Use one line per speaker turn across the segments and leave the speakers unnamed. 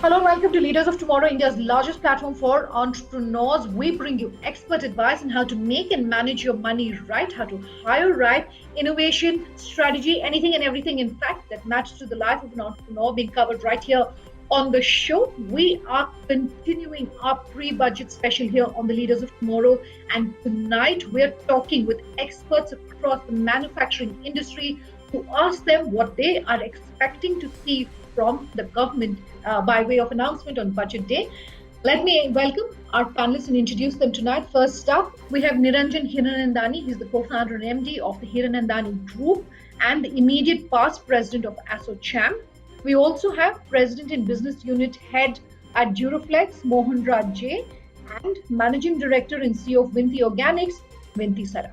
Hello and welcome to Leaders of Tomorrow, India's largest platform for entrepreneurs. We bring you expert advice on how to make and manage your money right, how to hire right, innovation, strategy, anything and everything, in fact, that matters to the life of an entrepreneur being covered right here on the show. We are continuing our pre-budget special here on the Leaders of Tomorrow. And tonight we're talking with experts across the manufacturing industry to ask them what they are expecting to see from the government by way of announcement on budget day. Let me welcome our panelists and introduce them tonight. First up, we have Niranjan Hiranandani. He's the co-founder and MD of the Hiranandani Group and the immediate past president of ASSOCHAM. We also have President and Business Unit Head at Duroflex, Mohanraj J, and Managing Director and CEO of Vinati Organics, Vinati Saraf.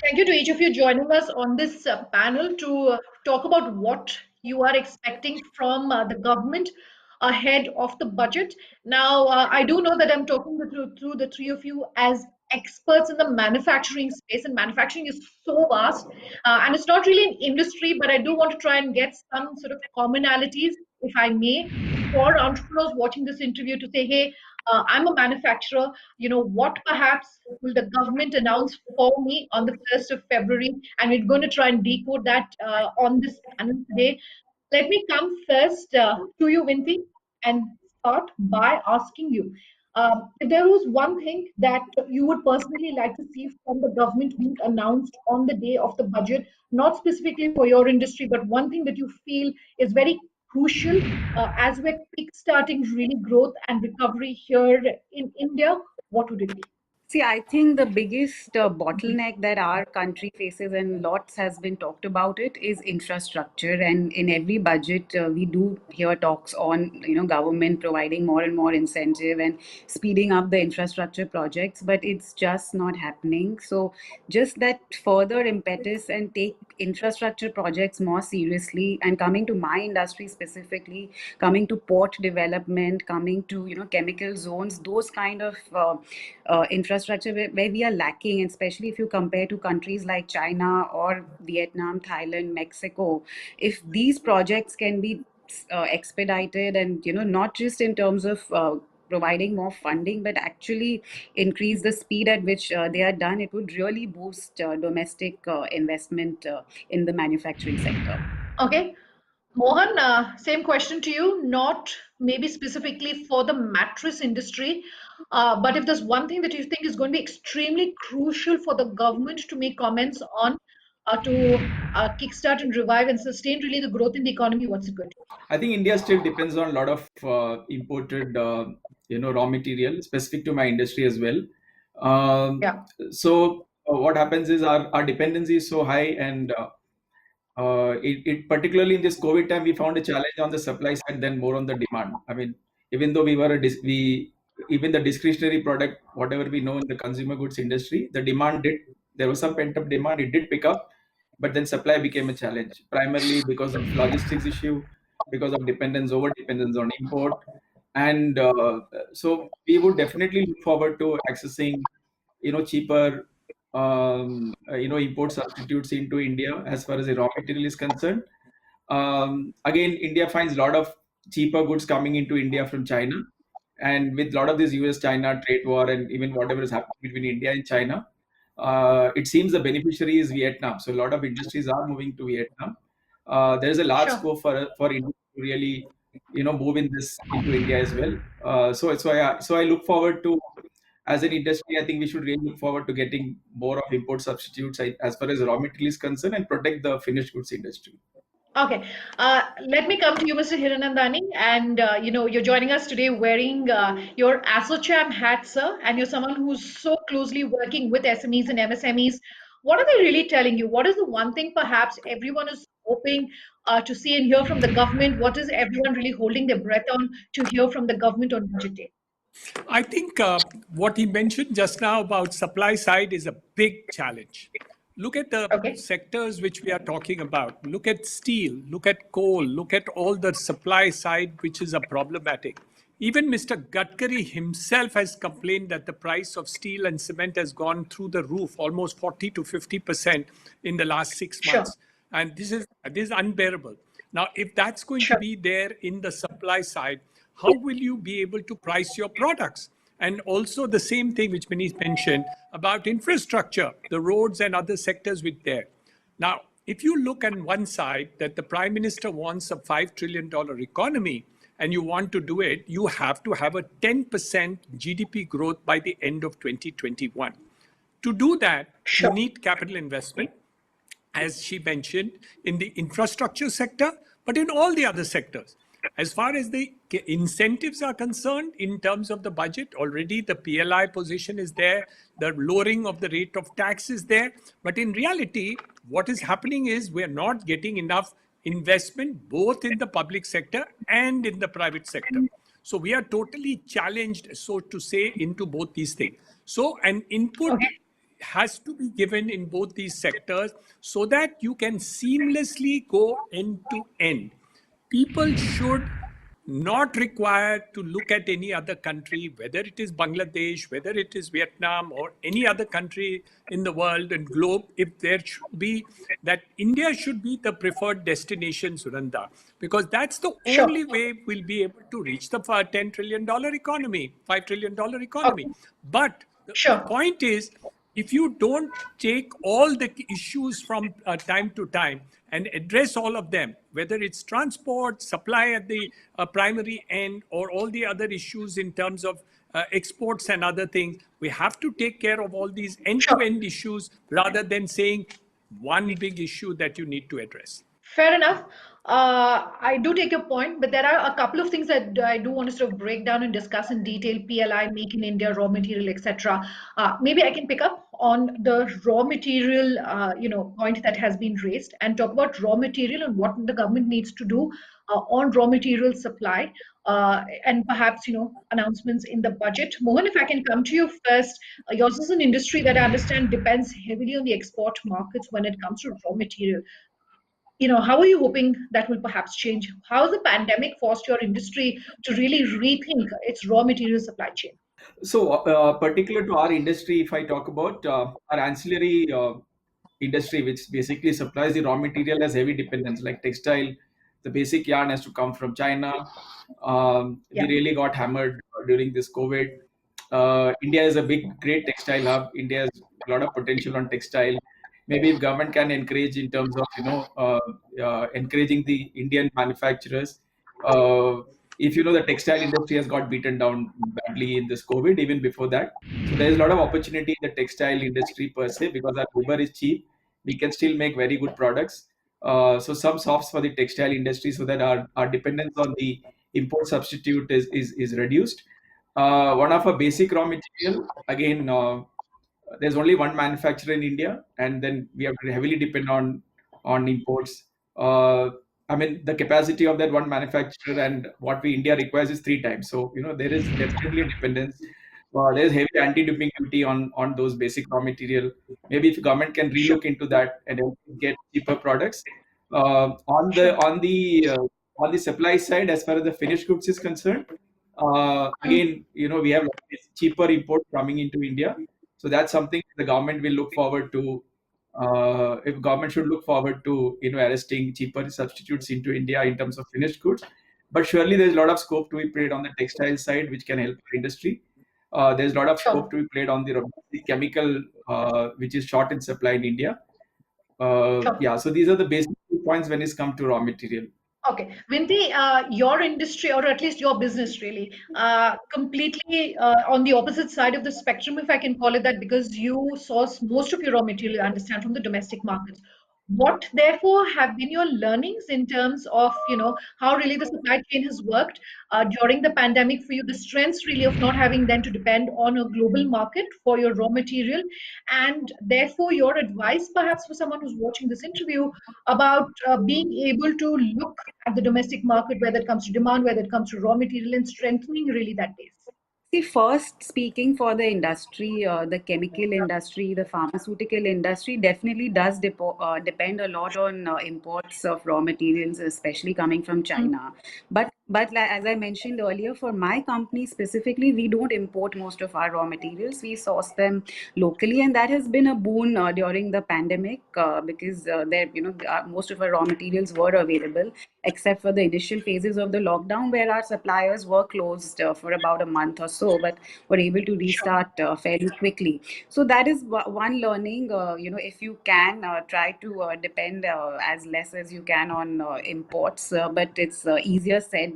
Thank you to each of you joining us on this panel to talk about what you are expecting from the government ahead of the budget. Now, I do know that I'm talking through the three of you as experts in the manufacturing space, and manufacturing is so vast, and it's not really an industry, but I do want to try and get some sort of commonalities, if I may, for entrepreneurs watching this interview to say, hey, I'm a manufacturer. What perhaps will the government announce for me on the 1st of February? And we're going to try and decode that on this panel today. Let me come first to you, Vinti, and start by asking you if there was one thing that you would personally like to see from the government being announced on the day of the budget, not specifically for your industry, but one thing that you feel is very crucial as we're kickstarting really growth and recovery here in India, what would it be?
See, I think the biggest bottleneck that our country faces, and lots has been talked about it, is infrastructure. And in every budget, we do hear talks on, government providing more and more incentive and speeding up the infrastructure projects, but it's just not happening. So just that further impetus and take infrastructure projects more seriously, and coming to my industry specifically, coming to port development, coming to, chemical zones, those kind of infrastructure where we are lacking, and especially if you compare to countries like China or Vietnam, Thailand, Mexico. If these projects can be expedited, and not just in terms of providing more funding, but actually increase the speed at which they are done, it would really boost domestic investment in the manufacturing sector.
Okay. Mohan, same question to you, not maybe specifically for the mattress industry, but if there's one thing that you think is going to be extremely crucial for the government to make comments on to kickstart and revive and sustain really the growth in the economy, what's it going to be?
I think India still depends on a lot of imported, raw material specific to my industry as well.
Yeah,
So what happens is our dependency is so high, and it particularly in this COVID time, we found a challenge on the supply side than more on the demand. I mean, even though we were even the discretionary product, whatever we know in the consumer goods industry, the demand did, there was some pent up demand, it did pick up, but then supply became a challenge, primarily because of logistics issue, because of over dependence on import. And so we would definitely look forward to accessing, cheaper import substitutes into India as far as the raw material is concerned. Again, India finds a lot of cheaper goods coming into India from China, and with a lot of this US-China trade war and even whatever is happening between India and China, it seems the beneficiary is Vietnam. So a lot of industries are moving to Vietnam. There is a large
sure.
scope for India to really, move in this into India as well. So I look forward to, as an industry, I think we should really look forward to getting more of import substitutes as far as raw material is concerned, and protect the finished goods industry.
Okay, let me come to you, Mr. Hiranandani, and you're joining us today wearing your ASSOCHAM hat, sir, and you're someone who's so closely working with SMEs and MSMEs. What are they really telling you? What is the one thing perhaps everyone is hoping to see and hear from the government? What is everyone really holding their breath on to hear from the government on budget day?
I think what he mentioned just now about supply side is a big challenge. Look at the
Okay,
sectors which we are talking about. Look at steel, look at coal, look at all the supply side which is a problematic. Even Mr. Gadkari himself has complained that the price of steel and cement has gone through the roof, almost 40 to 50% in the last six
sure,
months. And this is unbearable. Now, if that's going to
sure,
be there in the supply side, how will you be able to price your products? And also the same thing which Manish mentioned about infrastructure, the roads and other sectors with there. Now, if you look on one side that the Prime Minister wants a $5 trillion economy and you want to do it, you have to have a 10% GDP growth by the end of 2021. To do that, you
sure.
need capital investment, as she mentioned, in the infrastructure sector, but in all the other sectors. As far as the incentives are concerned, in terms of the budget, already the PLI position is there, the lowering of the rate of tax is there. But in reality, what is happening is we're not getting enough investment both in the public sector and in the private sector. So we are totally challenged, so to say, into both these things. So an input
Okay,
has to be given in both these sectors so that you can seamlessly go end to end. People should not require to look at any other country, whether it is Bangladesh, whether it is Vietnam, or any other country in the world and globe. If there should be that, India should be the preferred destination, Suranda, because that's the
sure.
only way we'll be able to reach the $10 trillion economy, $5 trillion economy.
Okay,
But the
sure,
point is, if you don't take all the issues from time to time and address all of them, whether it's transport, supply at the primary end, or all the other issues in terms of exports and other things, we have to take care of all these end to
sure.
end issues rather than saying one big issue that you need to address.
Fair enough. I do take your point, but there are a couple of things that I do want to sort of break down and discuss in detail: PLI, Make in India, raw material, etc. Maybe I can pick up on the raw material, point that has been raised, and talk about raw material and what the government needs to do on raw material supply, and perhaps announcements in the budget. Mohan, if I can come to you first, yours is an industry that I understand depends heavily on the export markets when it comes to raw material. How are you hoping that will perhaps change? How has the pandemic forced your industry to really rethink its raw material supply chain?
So, particular to our industry, if I talk about our ancillary industry, which basically supplies the raw material, has heavy dependence, like textile. The basic yarn has to come from China. We
Yeah,
really got hammered during this COVID. India is a big, great textile hub. India has a lot of potential on textile. Maybe if government can encourage in terms of encouraging the Indian manufacturers. Uh, if the textile industry has got beaten down badly in this COVID, even before that. So there is a lot of opportunity in the textile industry per se because our labor is cheap. We can still make very good products. So some softs for the textile industry so that our dependence on the import substitute is reduced. One of our basic raw material, again, there's only one manufacturer in India, and then we have to heavily depend on imports. Uh, I mean, the capacity of that one manufacturer and what we India requires is three times. So there is definitely a dependence. There's heavy anti-dumping duty on those basic raw material. Maybe if government can
sure,
relook into that and help get cheaper products. On the
sure.
on the uh, on the supply side, as far as the finished goods is concerned,
Mm,
again, we have cheaper import coming into India, so that's something the government will look forward to. If government should look forward to arresting cheaper substitutes into India in terms of finished goods, but surely there's a lot of scope to be played on the textile side, which can help our industry. There's a lot of scope
sure,
to be played on the chemical, which is short in supply in India.
sure.
Yeah, so these are the basic points when it's come to raw material.
Okay, Vinti, your industry, or at least your business, really, completely on the opposite side of the spectrum, if I can call it that, because you source most of your raw material, I understand, from the domestic markets. What therefore have been your learnings in terms of how really the supply chain has worked during the pandemic for you, the strengths really of not having then to depend on a global market for your raw material, and therefore your advice perhaps for someone who's watching this interview about being able to look at the domestic market, whether it comes to demand, whether it comes to raw material, and strengthening really that base.
See, first, speaking for the industry, the chemical industry, the pharmaceutical industry definitely does depend a lot on imports of raw materials, especially coming from
Mm,
China. As I mentioned earlier, for my company specifically, we don't import most of our raw materials. We source them locally, and that has been a boon during the pandemic because most of our raw materials were available, except for the initial phases of the lockdown where our suppliers were closed for about a month or so, but were able to
sure,
restart fairly quickly. So that is one learning. If you can try to depend as less as you can on imports, but it's easier said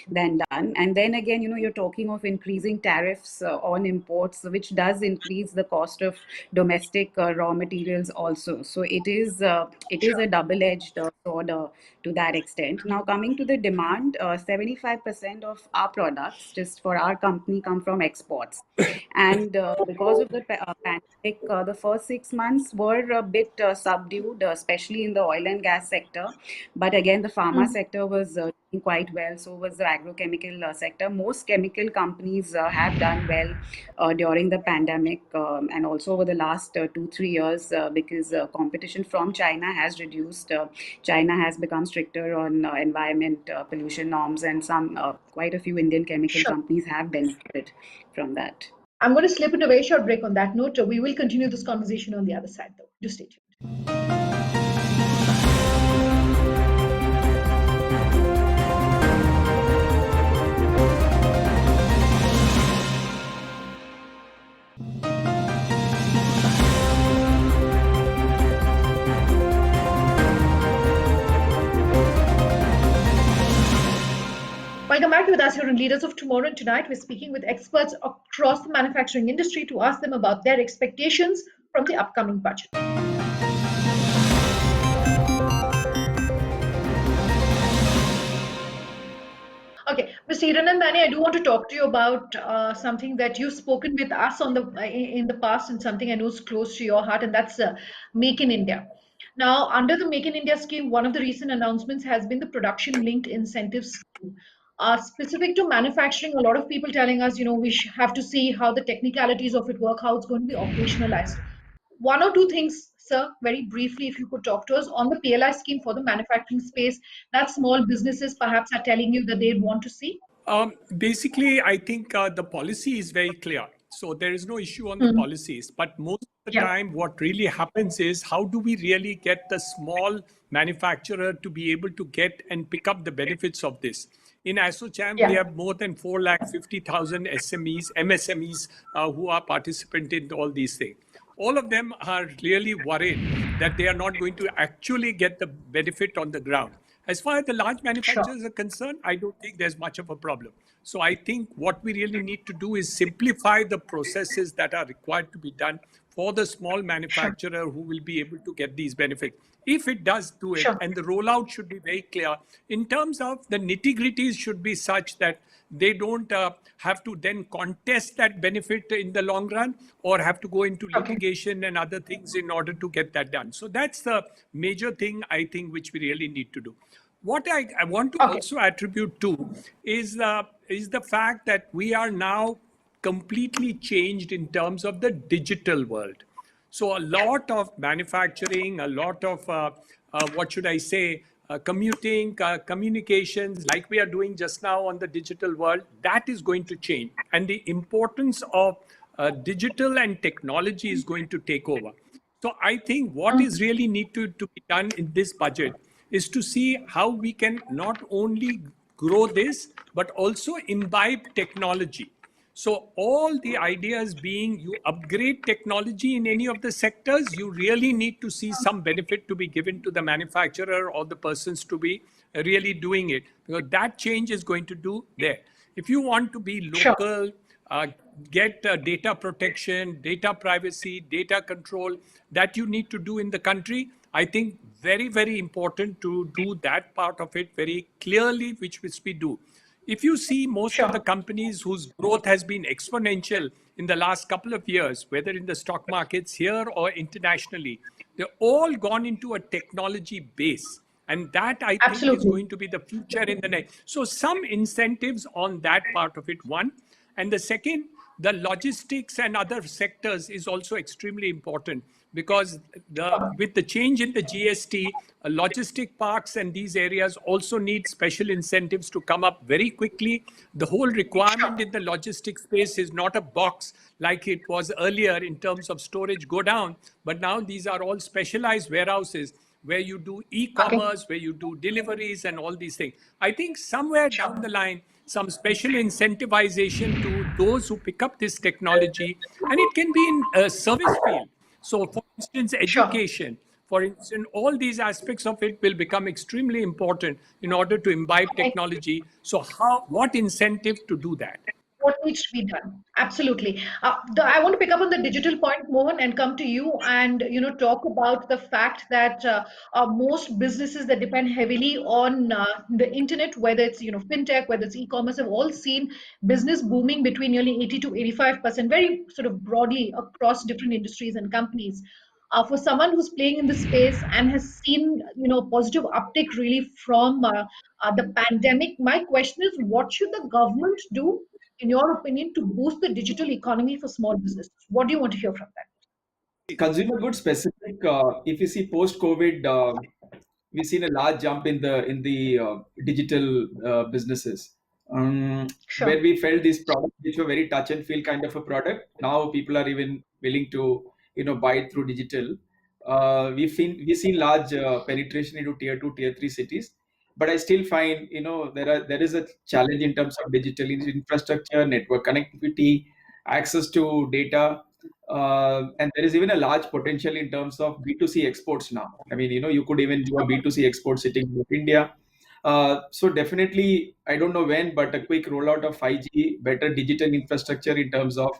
than done. And then again, you're talking of increasing tariffs on imports, which does increase the cost of domestic raw materials also. So it is
sure.
a double-edged sword to that extent. Now, coming to the demand, 75% of our products, just for our company, come from exports. And because of the pandemic, the first 6 months were a bit subdued, especially in the oil and gas sector. But again, the pharma
Mm.
sector was doing quite well. So was the agrochemical sector. Most chemical companies have done well during the pandemic and also over the last 2-3 years because competition from China has reduced. China has become stricter on environment pollution norms, and quite a few Indian chemical
Sure.
companies have benefited from that.
I'm going to slip into a very short break on that note. We will continue this conversation on the other side, though. Just stay tuned. Welcome back with us here on Leaders of Tomorrow. And tonight, we're speaking with experts across the manufacturing industry to ask them about their expectations from the upcoming budget. Okay, Mr. Hiranandani, I do want to talk to you about something that you've spoken with us on the in the past, and something I know is close to your heart, and that's Make in India. Now, under the Make in India scheme, one of the recent announcements has been the production-linked incentive scheme. Specific to manufacturing, a lot of people telling us, we have to see how the technicalities of it work, how it's going to be operationalized. One or two things, sir, very briefly, if you could talk to us on the PLI scheme for the manufacturing space that small businesses perhaps are telling you that they want to see.
Basically, I think the policy is very clear. So there is no issue on the
Mm.
policies. But most of the
Yeah,
time, what really happens is how do we really get the small manufacturer to be able to get and pick up the benefits of this? In ASSOCHAM, we
yeah,
have more than 450,000 SMEs, MSMEs who are participant in all these things. All of them are really worried that they are not going to actually get the benefit on the ground. As far as the large
sure,
manufacturers are concerned, I don't think there's much of a problem. So I think what we really need to do is simplify the processes that are required to be done for the small
sure,
manufacturer who will be able to get these benefits. If it does do it,
sure.
and the rollout should be very clear in terms of the nitty gritties should be such that they don't have to then contest that benefit in the long run or have to go into
Okay,
litigation and other things in order to get that done. So that's the major thing I think which we really need to do. What I want to
okay.
also attribute to is the fact that we are now completely changed in terms of the digital world. So a
Yeah,
lot of manufacturing, a lot of what should I say, commuting, communications, like we are doing just now on the digital world, that is going to change, and the importance of digital and technology is going to take over. So I think what
mm,
is really need to be done in this budget is to see how we can not only grow this, but also imbibe technology. So all the ideas being you upgrade technology in any of the sectors, you really need to see some benefit to be given to the manufacturer or the persons to be really doing it, because that change is going to do there. If you want to be
sure,
local, uh, get data protection, data privacy, data control that you need to do in the country, I think very, very important to do that part of it very clearly, which we do. If you see most of the
Sure.
companies whose growth has been exponential in the last couple of years, whether in the stock markets here or internationally, they're all gone into a technology base. And that I think is
Absolutely.
going to be the future in the next. So some incentives on that part of it, one. And the second, the logistics and other sectors is also extremely important because with the change in the GST, logistic parks and these areas also need special incentives to come up very quickly. The whole
Sure.
requirement in the logistics space is not a box like it was earlier in terms of storage go down, but now these are all specialized warehouses where you do
Okay.
e-commerce, where you do deliveries and all these things. I think somewhere down
Sure.
the line, some special incentivization to those who pick up this technology, and it can be in a service field. So, for instance,
Sure.
education, for instance, all these aspects of it will become extremely important in order to imbibe
Okay.
technology. So, what incentive to do that?
What needs to be done? Absolutely. I want to pick up on the digital point, Mohan, and come to you and talk about the fact that most businesses that depend heavily on the internet, whether it's fintech, whether it's e-commerce, have all seen business booming between nearly 80 to 85%, very sort of broadly across different industries and companies. For someone who's playing in the space and has seen positive uptick really from the pandemic, my question is, what should the government do, in your opinion, to boost the digital economy for small businesses? What do you want to hear from that?
Consumer goods specific, if you see post-COVID, we've seen a large jump in the digital businesses. Where
Sure.
we felt these products which were very touch and feel kind of a product, now people are even willing to buy it through digital. We've seen large penetration into tier two, tier three cities, but I still find there is a challenge in terms of digital infrastructure, network connectivity, access to data. And there is even a large potential in terms of B2C exports now. I mean, you could even do a B2C export sitting in India. So definitely, I don't know when, but a quick rollout of 5G, better digital infrastructure in terms of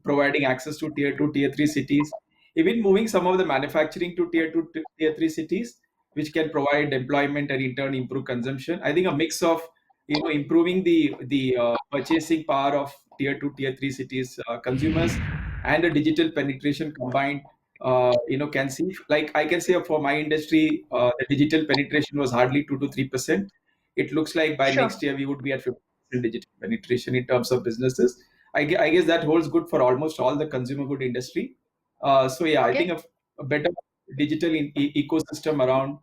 providing access to tier two, tier three cities, even moving some of the manufacturing to tier two, tier three cities, which can provide employment and in turn improve consumption. I think a mix of improving the purchasing power of tier two, tier three cities consumers and the digital penetration combined, can see, like I can say for my industry, the digital penetration was hardly 2 to 3%. It looks like by next
Sure.
year we would be at 50% digital penetration in terms of businesses. I guess that holds good for almost all the consumer good industry. So yeah, I think
Okay.
a better digital ecosystem around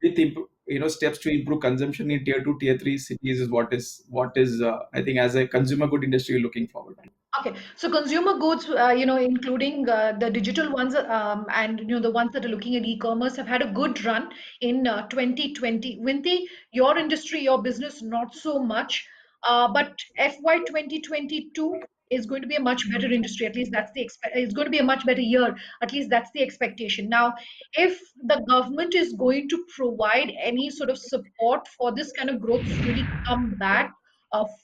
with steps to improve consumption in tier two, tier three cities is what is I think as a consumer good industry looking forward to.
Okay, so consumer goods, including the digital ones, and the ones that are looking at e-commerce, have had a good run in 2020. Vinti, your industry, your business, not so much, but FY 2022 is going to be a much better industry. At least that's the it's going to be a much better year. At least that's the expectation. Now, if the government is going to provide any sort of support for this kind of growth to really come back,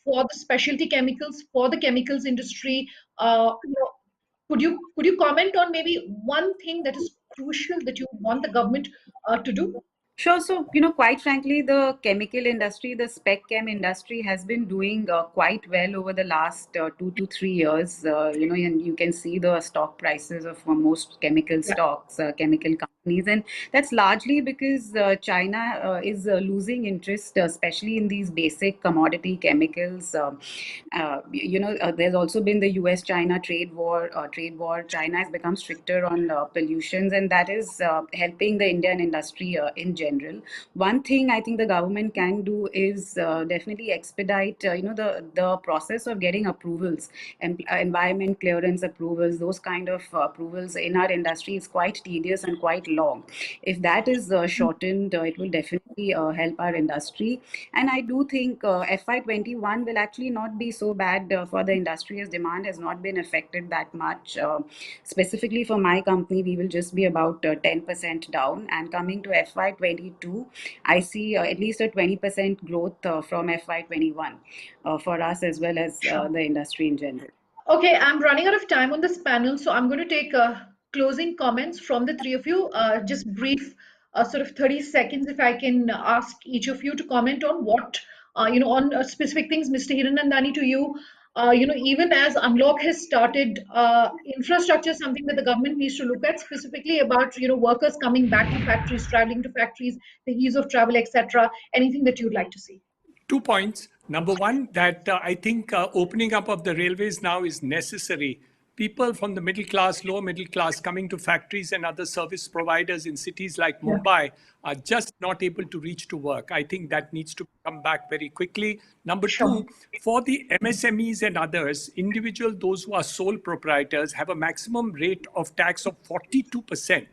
for the specialty chemicals, for the chemicals industry. Could you comment on maybe one thing that is crucial that you want the government to do?
Sure. So, quite frankly, the chemical industry, the spec chem industry has been doing quite well over the last 2 to 3 years. And you can see the stock prices of most chemical
Yeah,
stocks, chemical companies. And that's largely because China is losing interest, especially in these basic commodity chemicals. There's also been the US-China trade war. China has become stricter on pollutions, and that is helping the Indian industry in general. One thing I think the government can do is definitely expedite, the process of getting approvals, environment clearance approvals. Those kind of approvals in our industry is quite tedious and quite long. If that is shortened, it will definitely help our industry. And I do think FY21 will actually not be so bad for the industry, as demand has not been affected that much. Specifically for my company, we will just be about 10% down. And coming to FY22, I see at least a 20% growth from FY21 for us as well as
sure.
the industry in general.
Okay, I'm running out of time on this panel, so I'm going to take closing comments from the three of you. Just brief, sort of 30 seconds, if I can ask each of you to comment on what, on specific things. Mr. Hiranandani, to you, even as unlock has started, infrastructure is something that the government needs to look at, specifically about, workers coming back to factories, traveling to factories, the ease of travel, etc. Anything that you'd like to see?
2 points. Number one, that I think opening up of the railways now is necessary. People from the middle class, lower middle class, coming to factories and other service providers in cities like
Yeah,
Mumbai are just not able to reach to work. I think that needs to come back very quickly. Number
sure.
two, for the MSMEs and others, individual, those who are sole proprietors, have a maximum rate of tax of 42%.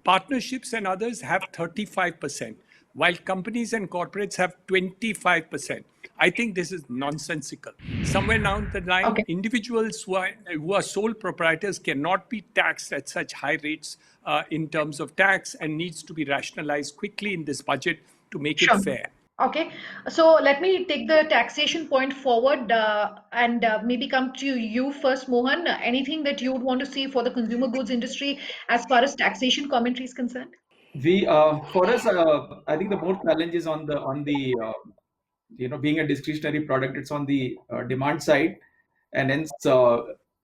Partnerships and others have 35%, while companies and corporates have 25%. I think this is nonsensical. Somewhere down the line,
Okay,
individuals who are sole proprietors cannot be taxed at such high rates in terms of tax, and needs to be rationalized quickly in this budget to make it
sure.
fair.
Okay, so let me take the taxation point forward and maybe come to you first, Mohan. Anything that you would want to see for the consumer goods industry as far as taxation commentary is concerned?
We for us, I think the more challenge is on the being a discretionary product, it's on the demand side, and hence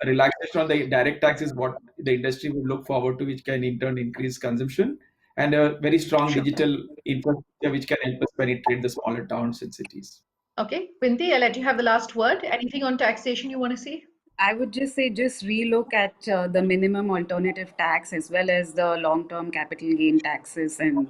relaxation on the direct tax is what the industry would look forward to, which can in turn increase consumption, and a very strong
Sure.
digital infrastructure which can help us penetrate the smaller towns and cities.
Okay, Binti, I'll let you have the last word. Anything on taxation you want to see?
I would just say just relook at the minimum alternative tax as well as the long-term capital gain taxes. And,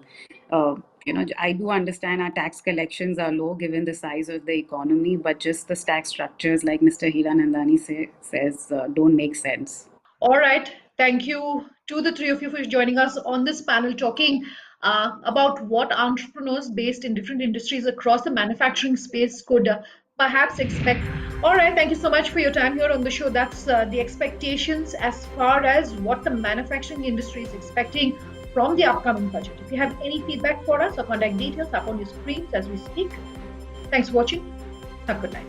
I do understand our tax collections are low given the size of the economy, but just the tax structures, like Mr. Hiranandani says, don't make sense.
All right. Thank you to the three of you for joining us on this panel talking about what entrepreneurs based in different industries across the manufacturing space could perhaps expect. All right. Thank you so much for your time here on the show. That's the expectations as far as what the manufacturing industry is expecting from the upcoming budget. If you have any feedback for us, our contact details up on your screens as we speak. Thanks for watching. Have a good night.